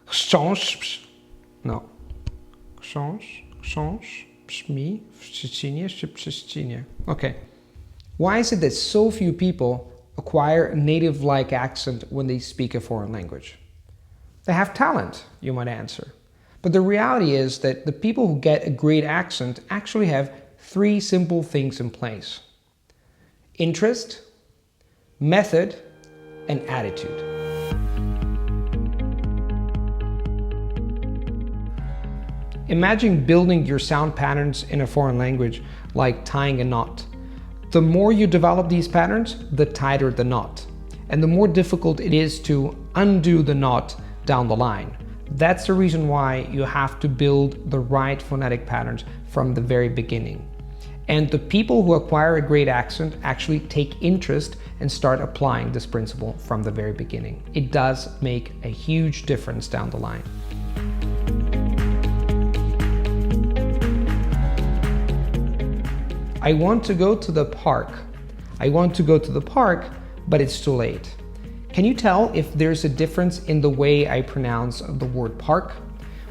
Książ, no. Książ, brzmi w Szczecinie czy przy Szczecinie? Okay. Why is it that so few people acquire a native-like accent when they speak a foreign language? They have talent, you might answer. But the reality is that the people who get a great accent actually have 3 simple things in place: interest, method, and attitude. Imagine building your sound patterns in a foreign language like tying a knot. The more you develop these patterns, the tighter the knot, and the more difficult it is to undo the knot down the line. That's the reason why you have to build the right phonetic patterns from the very beginning. And the people who acquire a great accent actually take interest and start applying this principle from the very beginning. It does make a huge difference down the line. I want to go to the park. I want to go to the park, but it's too late. Can you tell if there's a difference in the way I pronounce the word park?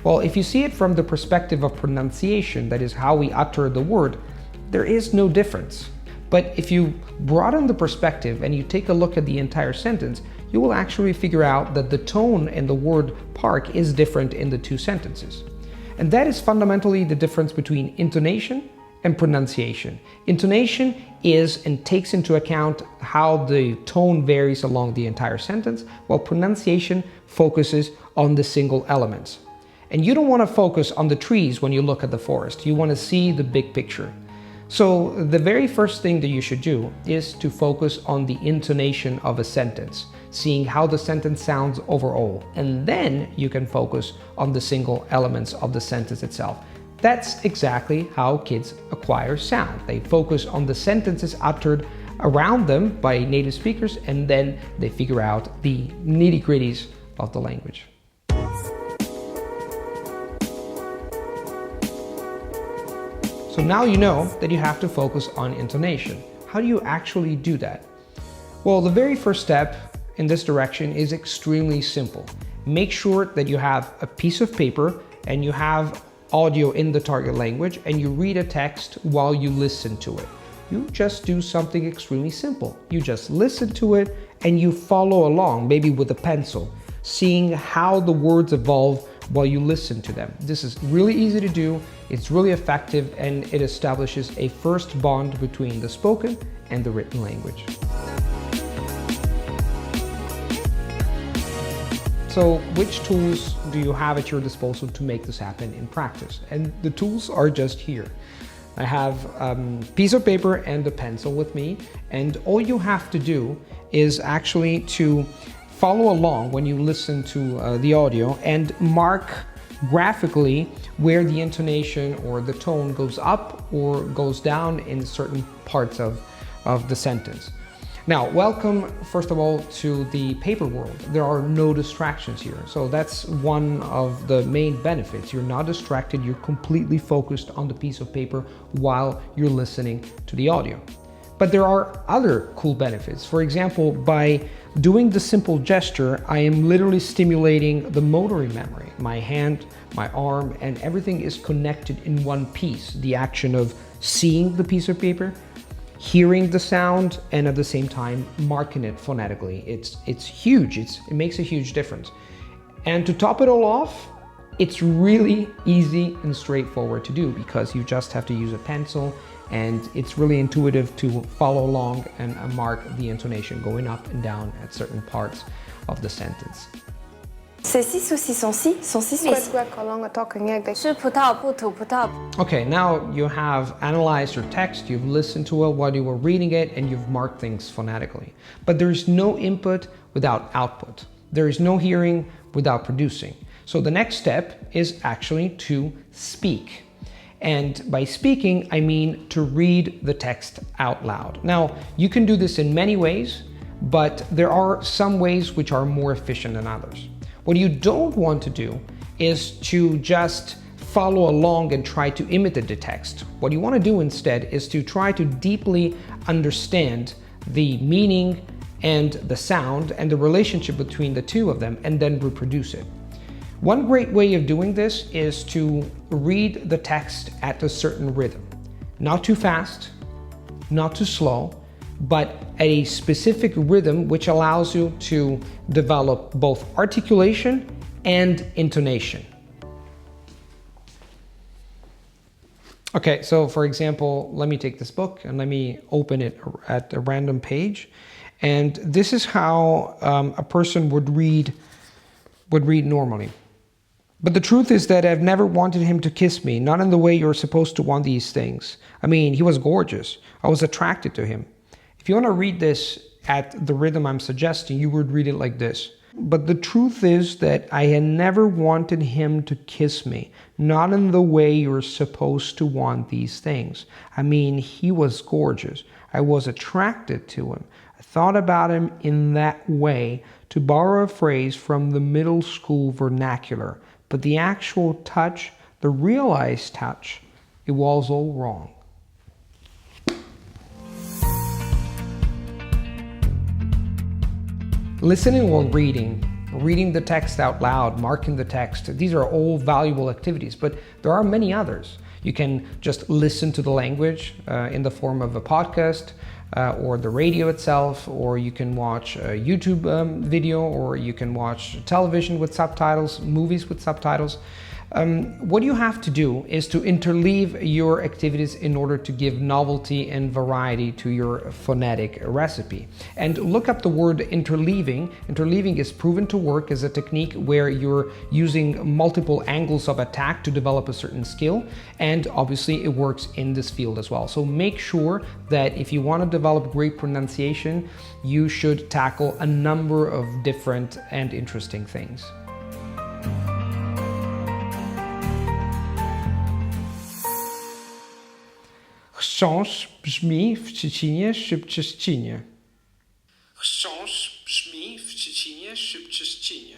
Well, if you see it from the perspective of pronunciation, that is how we utter the word, there is no difference. But if you broaden the perspective and you take a look at the entire sentence, you will actually figure out that the tone in the word park is different in the 2 sentences. And that is fundamentally the difference between intonation and pronunciation. Intonation is and takes into account how the tone varies along the entire sentence, while pronunciation focuses on the single elements. And you don't want to focus on the trees when you look at the forest. You want to see the big picture. So the very first thing that you should do is to focus on the intonation of a sentence, seeing how the sentence sounds overall, and then you can focus on the single elements of the sentence itself. That's exactly how kids acquire sound. They focus on the sentences uttered around them by native speakers, and then they figure out the nitty-gritties of the language. So now you know that you have to focus on intonation. How do you actually do that? Well, the very first step in this direction is extremely simple. Make sure that you have a piece of paper and you have audio in the target language, and you read a text while you listen to it. You just do something extremely simple. You just listen to it and you follow along, maybe with a pencil, seeing how the words evolve while you listen to them. This is really easy to do, it's really effective, and it establishes a first bond between the spoken and the written language. So which tools do you have at your disposal to make this happen in practice? And the tools are just here. I have a piece of paper and a pencil with me, and all you have to do is actually to follow along when you listen to the audio and mark graphically where the intonation or the tone goes up or goes down in certain parts of the sentence. Now, welcome, first of all, to the paper world. There are no distractions here. So that's one of the main benefits. You're not distracted, you're completely focused on the piece of paper while you're listening to the audio. But there are other cool benefits. For example, by doing the simple gesture, I am literally stimulating the motor memory. My hand, my arm, and everything is connected in one piece. The action of seeing the piece of paper, hearing the sound, and at the same time marking it phonetically. It's huge. It makes a huge difference. And to top it all off, it's really easy and straightforward to do because you just have to use a pencil, and it's really intuitive to follow along and mark the intonation going up and down at certain parts of the sentence. Okay, now you have analyzed your text, you've listened to it while you were reading it, and you've marked things phonetically. But there's no input without output. There is no hearing without producing. So the next step is actually to speak. And by speaking, I mean to read the text out loud. Now, you can do this in many ways, but there are some ways which are more efficient than others. What you don't want to do is to just follow along and try to imitate the text. What you want to do instead is to try to deeply understand the meaning and the sound and the relationship between the two of them, and then reproduce it. One great way of doing this is to read the text at a certain rhythm. Not too fast, not too slow, but at a specific rhythm which allows you to develop both articulation and intonation. Okay, so for example, let me take this book and let me open it at a random page. And this is how a person would read normally. But the truth is that I've never wanted him to kiss me, not in the way you're supposed to want these things. I mean, he was gorgeous. I was attracted to him. If you want to read this at the rhythm I'm suggesting, you would read it like this. But the truth is that I had never wanted him to kiss me, not in the way you're supposed to want these things. I mean, he was gorgeous. I was attracted to him. I thought about him in that way, to borrow a phrase from the middle school vernacular. But the actual touch, the realized touch, it was all wrong. Listening while reading the text out loud, marking the text, these are all valuable activities, but there are many others. You can just listen to the language in the form of a podcast or the radio itself, or you can watch a YouTube video, or you can watch television with subtitles, movies with subtitles. What you have to do is to interleave your activities in order to give novelty and variety to your phonetic recipe. And look up the word interleaving. Interleaving is proven to work as a technique where you're using multiple angles of attack to develop a certain skill, and obviously it works in this field as well. So make sure that if you want to develop great pronunciation, you should tackle a number of different and interesting things. Chrząszcz brzmi w Szczecinie szybciej Ścinie. Chrząszcz brzmi w Szczecinie szybciej Ścinie.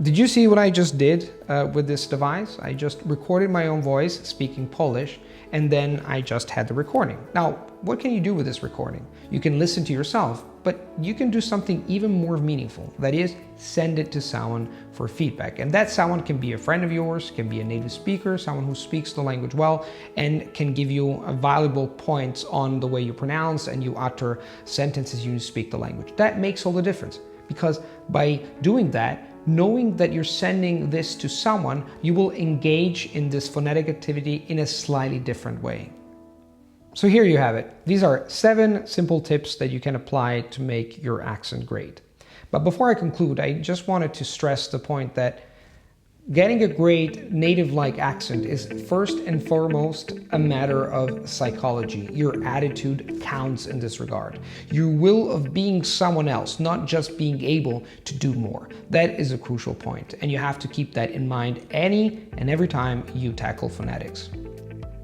Did you see what I just did with this device? I just recorded my own voice speaking Polish, and then I just had the recording. Now, what can you do with this recording? You can listen to yourself, but you can do something even more meaningful. That is, send it to someone for feedback. And that someone can be a friend of yours, can be a native speaker, someone who speaks the language well, and can give you valuable points on the way you pronounce and you utter sentences you speak the language. That makes all the difference, because by doing that, knowing that you're sending this to someone, you will engage in this phonetic activity in a slightly different way. So here you have it. These are 7 simple tips that you can apply to make your accent great. But before I conclude, I just wanted to stress the point that getting a great native-like accent is first and foremost a matter of psychology. Your attitude counts in this regard. Your will of being someone else, not just being able to do more. That is a crucial point, and you have to keep that in mind any and every time you tackle phonetics.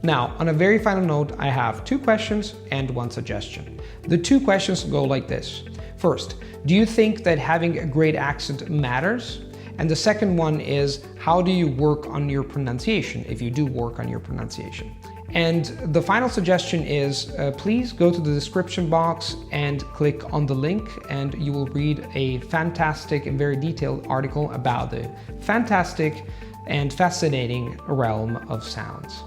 Now, on a very final note, I have 2 questions and 1 suggestion. The 2 questions go like this. First, do you think that having a great accent matters? And the second one is, how do you work on your pronunciation, if you do work on your pronunciation? And the final suggestion is, please go to the description box and click on the link, and you will read a fantastic and very detailed article about the fantastic and fascinating realm of sounds.